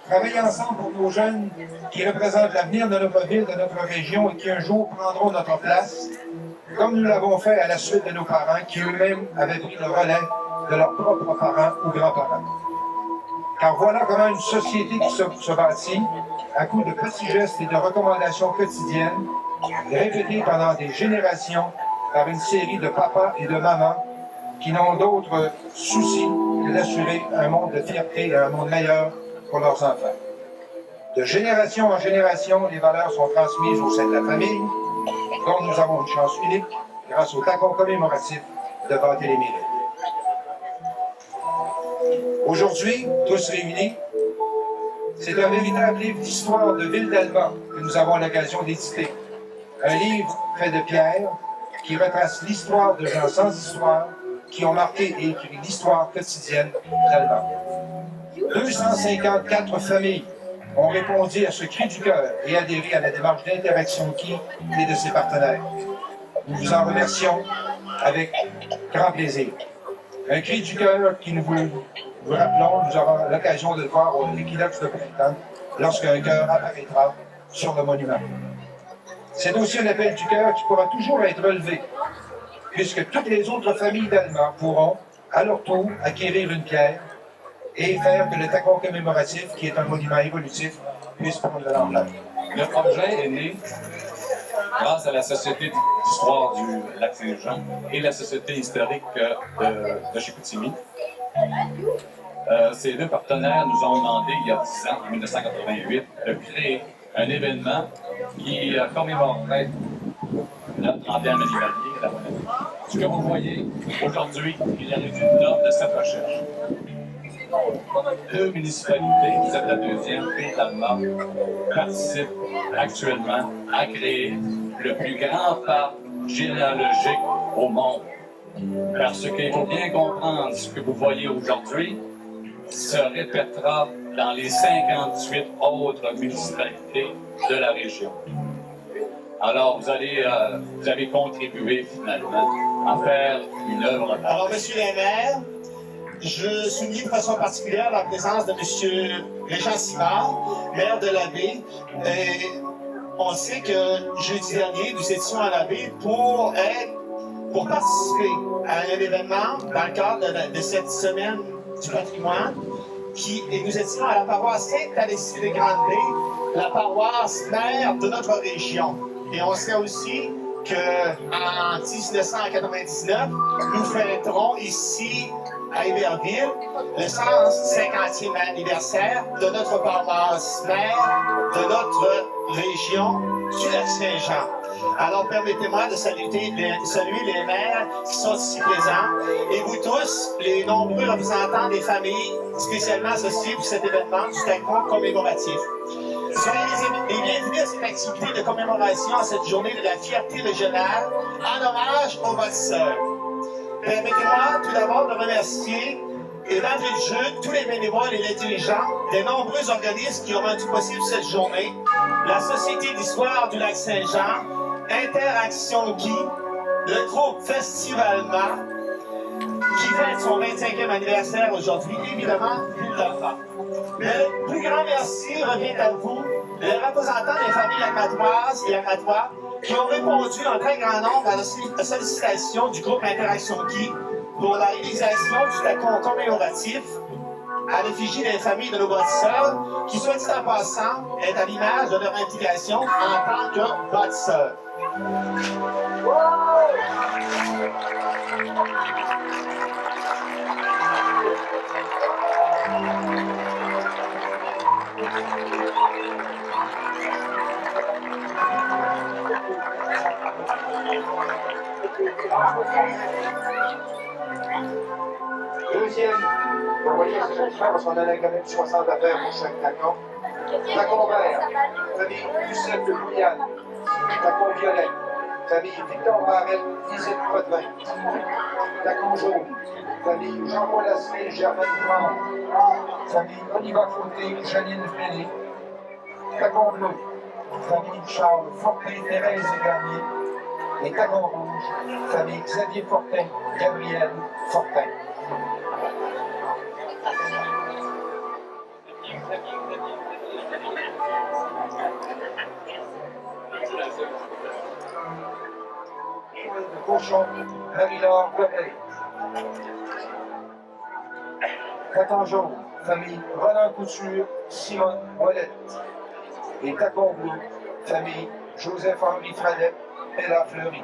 Travailler ensemble pour nos jeunes qui représentent l'avenir de notre ville, de notre région et qui un jour prendront notre place, comme nous l'avons fait à la suite de nos parents qui eux-mêmes avaient pris le relais de leurs propres parents ou grands-parents. Car voilà comment une société qui se bâtit à coup de petits gestes et de recommandations quotidiennes, répétées pendant des générations par une série de papas et de mamans qui n'ont d'autre souci que d'assurer un monde de fierté et un monde meilleur pour leurs enfants. De génération en génération, les valeurs sont transmises au sein de la famille, dont nous avons une chance unique grâce au tacon commémoratif de Barthélemy. Aujourd'hui, tous réunis, c'est un véritable livre d'histoire de ville d'Alma que nous avons l'occasion d'éditer. Un livre fait de pierre qui retrace l'histoire de gens sans histoire qui ont marqué et écrit l'histoire quotidienne d'Alma. 254 familles ont répondu à ce cri du cœur et adhéré à la démarche d'interaction qui est de ses partenaires. Nous vous en remercions avec grand plaisir. Un cri du cœur qui nous rappelons, nous aurons l'occasion de le voir au l'équinoxe de printemps lorsqu'un cœur apparaîtra sur le monument. C'est aussi un appel du cœur qui pourra toujours être relevé, puisque toutes les autres familles d'Alma pourront, à leur tour, acquérir une pierre et faire que le tacon commémoratif, qui est un monument évolutif, puisse prendre de l'ampleur. Le projet est né grâce à la Société d'histoire du Lac-Saint-Jean et la Société historique de Chicoutimi. Ces deux partenaires nous ont demandé, il y a 10 ans, en 1988, de créer un événement qui commémorerait notre 30e anniversaire. Ce que vous voyez aujourd'hui, il y a le résultat de cette recherche. 2 municipalités, vous êtes la deuxième, et d'Alma, participent actuellement à créer le plus grand parc généalogique au monde. Parce qu'il faut bien comprendre ce que vous voyez aujourd'hui se répétera dans les 58 autres municipalités de la région. Alors, vous avez contribué finalement à faire une œuvre. Alors, Monsieur le maire, je souligne de façon particulière la présence de M. Régent Simard, maire de la baie. On sait que jeudi dernier, nous étions à la baie pour participer à un événement dans le cadre de cette semaine du patrimoine. Et nous étions à la paroisse Sainte-Alexis-de-Grande-Baie, la paroisse mère de notre région. Et on sait aussi qu'en 1999, nous fêterons ici à Iberville le 150e anniversaire de notre paroisse mère de notre région du Lac-Saint-Jean. Alors permettez-moi de saluer les maires qui sont ici présents et vous tous, les nombreux représentants des familles spécialement associés pour cet événement du tacon commémoratif. Soyez les bienvenus à cette activité de commémoration à cette journée de la fierté régionale en hommage aux bâtisseurs. Permettez-moi tout d'abord de remercier et d'entrée de jeu tous les bénévoles et les dirigeants des nombreux organismes qui ont rendu possible cette journée, la Société d'histoire du Lac-Saint-Jean, Interaction Guy, le groupe Festivalma, qui fête son 25e anniversaire aujourd'hui, évidemment, Ville d'Alma. Le plus grand merci revient à vous, les représentants des familles acmatoises et acmatois, qui ont répondu en très grand nombre à la sollicitation du groupe Interaction Guy pour la réalisation du tacon commémoratif à l'effigie des familles de nos bâtisseurs, qui, soit dit en passant, est à l'image de leur implication en tant que bâtisseurs. Deuxième, vous voyez, c'est le parce qu'on en a quand même 60 affaires pour chaque tacon. Tacon vert, famille Lucette de Louisiane. Tacon violet, famille Victor Barrette, Lisette Potvin. Tacon jaune, famille Jean-Paul Asselin, Germaine Dumont. Famille Oliva Côté, Janine Pellé. Tacon bleu, famille Charles Fortin, Thérèse et Garnier. Et tacon rouge, famille Xavier Fortin, Gabriel Fortin. Fauchon, Marie-Laure Gobet. 4 en jaune, famille Roland Couture, Simone Ouellette. Et tacon bleu, famille Joseph-Henri Fradette, Ella Fleury.